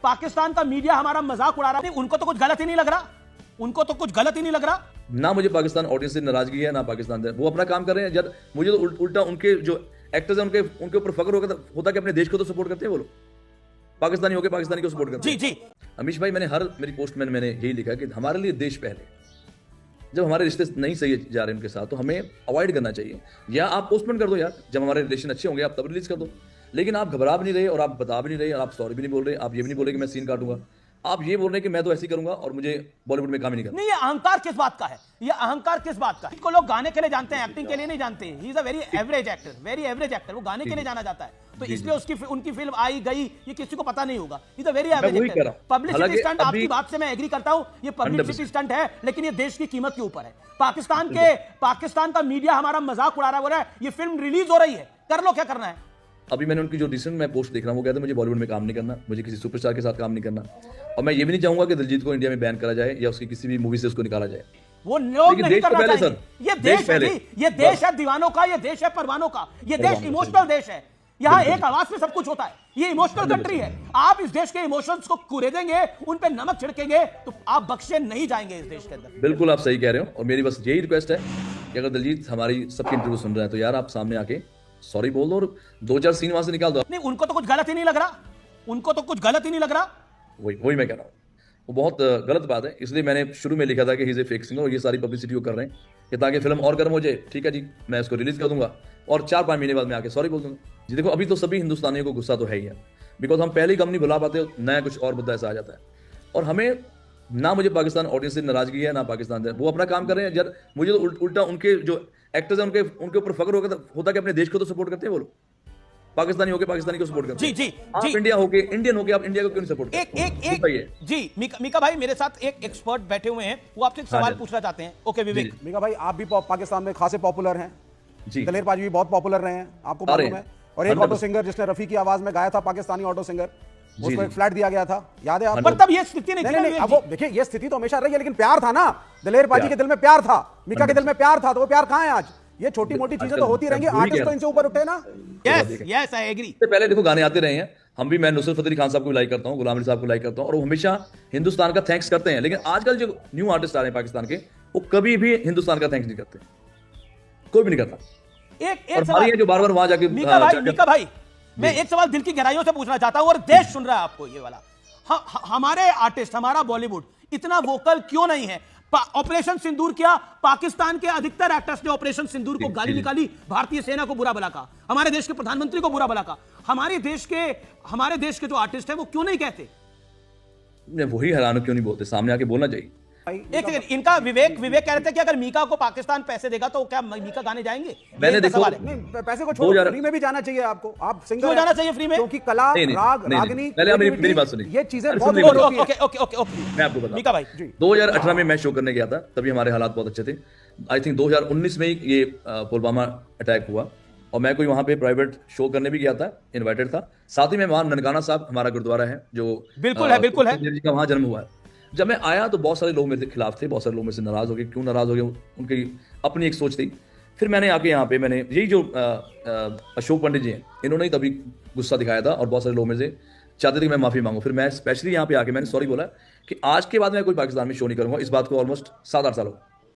पाकिस्तान का मीडिया हमारा मजाक उड़ा रहा है, उनको तो कुछ गलत ही नहीं लग रहा, उनको तो कुछ गलत ही नहीं लग रहा। ना मुझे पाकिस्तान ऑडियंस से नाराजगी है, ना पाकिस्तान से, वो अपना काम कर रहे हैं। जब मुझे तो उल्टा उनके जो एक्टर्स हैं उनके ऊपर फख्र होता कि अपने देश को तो सपोर्ट करते हैं वो लोग, पाकिस्तानी होकर पाकिस्तानी को सपोर्ट करते हैं। जी जी अमीश भाई, मेरी पोस्ट में मैंने यही लिखा कि हमारे लिए देश पहले। जब हमारे रिश्ते नहीं सही जा रहे उनके साथ तो हमें अवॉइड करना चाहिए, या आप पोस्टपोन कर दो यार, जब हमारे रिलेशन अच्छे होंगे आप तब रिलीज कर दो। लेकिन आप घबरा भी नहीं रहे और आप बता भी नहीं रहे और आप सॉरी भी नहीं बोल रहे, आप ये भी नहीं बोल रहे कि मैं सीन काटूंगा, आप ये बोल रहे हैं कि मैं तो ऐसे ही करूंगा और मुझे बॉलीवुड में काम ही नहीं करना। नहीं, ये अहंकार किस बात का है, ये अहंकार किस बात का है? इसको लोग गाने के लिए जानते हैं, एक्टिंग के लिए नहीं जानते। He is a very average actor, very average actor, वो गाने के लिए जाना जाता है, तो इसलिए उसकी उनकी फिल्म आई गई ये किसी को पता नहीं होगा। He is a very average actor. Publicity stunt, आपकी बात से मैं एग्री करता हूं, ये पब्लिसिटी स्टंट है, लेकिन ये देश की कीमत के ऊपर है। पाकिस्तान का मीडिया हमारा मजाक उड़ा रहा है, बोल रहा है ये फिल्म रिलीज हो रही है, कर लो क्या करना है। अभी मैंने उनकी जो रिसेंट मैं पोस्ट देख रहा हूँ, वो कहते हैं मुझे बॉलीवुड में काम नहीं करना, मुझे किसी सुपरस्टार के साथ काम नहीं करना, और मैं ये भी नहीं चाहूंगा कि दिलजीत को इंडिया में बैन करा जाए या उसकी किसी भी मूवी से उसको निकाला जाए। वो लोग नहीं करना चाहिए। ये देश है, ये देश है दीवानों का, ये देश है परवानों का, ये देश इमोशनल देश है। यहाँ एक आवाज में सब कुछ होता है, ये इमोशनल कंट्री है। आप इस देश के इमोशंस को कुरेदेंगे, उन पे नमक छिड़केंगे तो आप बख्शे नहीं जाएंगे इस देश के अंदर। बिल्कुल आप सही कह रहे हो, और मेरी बस यही रिक्वेस्ट है कि अगर दिलजीत हमारी सबकी इंटरव्यू सुन रहे हैं तो यार आप सामने आके सॉरी बोल दो और 2-4 सीन वहां से निकाल दो। नहीं, उनको तो कुछ गलत ही नहीं लग रहा, उनको तो कुछ गलत ही नहीं लग रहा। वही मैं कह रहा हूँ, वो बहुत गलत बात है। इसलिए मैंने शुरू में लिखा था कि he is a fake singer, और ये सारी पब्लिसिटी वो कर रहे हैं कि ताकि फिल्म और गर्म हो जाए। ठीक है जी, मैं इसको रिलीज कर दूंगा और 4-5 महीने बाद मैं आके सॉरी बोल दूंगा। जी देखो, अभी तो सभी हिंदुस्तानियों को गुस्सा तो है ही है, बिकॉज हम पहली कम नहीं बुला पाते, नया कुछ और मुद्दा ऐसा आ जाता है। और हमें ना मुझे पाकिस्तान ऑडियंस से नाराजगी है, ना पाकिस्तान से, वो अपना काम कर रहे हैं। जब मुझे तो उल्टा उनके जो एक्टर्स हैं उनके ऊपर फख्र होता कि अपने देश को तो सपोर्ट करते हैं वो लोग, पाकिस्तानी होके पाकिस्तानी को सपोर्ट करते हैं। जी आप इंडिया होके इंडियन होके आप इंडिया को क्यों नहीं सपोर्ट करते? एक जी मीका भाई, मेरे साथ एक एक्सपर्ट बैठे हुए हैं, वो आपसे एक सवाल पूछना चाहते हैं। ओके विवेक। मीका भाई, आप भी पाकिस्तान में खासे पॉपुलर हैं, दलेर पाजी भी बहुत पॉपुलर रहे हैं, आपको मालूम है। और एक ऑटो सिंगर जिसने रफी की आवाज में गाया था, पाकिस्तानी ऑटो सिंगर, उसको एक फ्लैट दिया गया था, याद है आपको? पर तब ये स्थिति नहीं थी। अब वो देखिए, ये स्थिति तो हमेशा रही है, लेकिन प्यार था ना, दलेर पाजी के दिल में प्यार था, मीका के दिल में प्यार था, तो वो प्यार कहां है आज? ये छोटी मोटी चीजें तो होती रहेंगी, आर्टिस्ट तो इनसे ऊपर उठे ना। Yes I agree. पहले देखो गाने आते रहे हैं, हम भी, मैं नुसरत फतेह अली खान साहब को लाइक करता हूँ, गुलाम अली साहब को लाइक करता हूँ, और वो हमेशा हिंदुस्तान का थैंक्स करते हैं। लेकिन आजकल जो न्यू आर्टिस्ट आ रहे हैं पाकिस्तान के, वो कभी भी हिंदुस्तान का थैंक्स नहीं करते, कोई भी नहीं करता। एक सवाल जो बार-बार वहां जाके मीका भाई मैं एक सवाल दिल की गहराइयों से पूछना चाहता हूं, और देश सुन रहा है आपको ये वाला। हमारे आर्टिस्ट, हमारा बॉलीवुड इतना वोकल क्यों नहीं है? ऑपरेशन सिंदूर किया, पाकिस्तान के अधिकतर एक्टर्स ने ऑपरेशन सिंदूर को गाली निकाली, भारतीय सेना को बुरा भला कहा, हमारे देश के प्रधानमंत्री को बुरा भला कहा। हमारे देश के जो आर्टिस्ट है वो क्यों नहीं कहते? वही हैरान क्यों नहीं बोलते, सामने आके बोलना चाहिए। एक सेकंड, इनका विवेक कह रहे थे कि अगर मीका को पाकिस्तान पैसे देगा तो क्या मीका गाने जाएंगे? मैंने देखो, पैसे को छोड़ो, फ्री में भी जाना चाहिए आपको, आप सिंगर क्यों जाना चाहिए फ्री में? क्योंकि कला, राग, रागनी, पहले मेरी बात सुनिए, ये चीजें बहुत ओके मैं आपको बता, मीका भाई 2018 में मैं शो करने गया था, तभी हमारे हालात बहुत अच्छे थे। आई थिंक 2019 में ही ये पुलवामा अटैक हुआ, और मैं कोई वहां पे प्राइवेट शो करने भी गया था, इनवाइटेड था। साथ ही में वहां ननकाना साहब, हमारा गुरुद्वारा है जो बिल्कुल है जिनका वहां जन्म हुआ है। जब मैं आया तो बहुत सारे लोग मेरे खिलाफ थे, बहुत सारे लोग मेरे से नाराज हो गए। क्यों नाराज हो गए? उनकी अपनी एक सोच थी। फिर मैंने आके यहाँ पे मैंने यही जो अशोक पंडित जी हैं, इन्होंने ही तभी गुस्सा दिखाया था, और बहुत सारे लोग मेरे से चाहते थे कि मैं माफी मांगू। फिर मैं स्पेशली यहाँ पे आके मैंने सॉरी बोला कि आज के बाद मैं कोई पाकिस्तान में शो नहीं करूंगा। इस बात को ऑलमोस्ट 7-8 साल हो।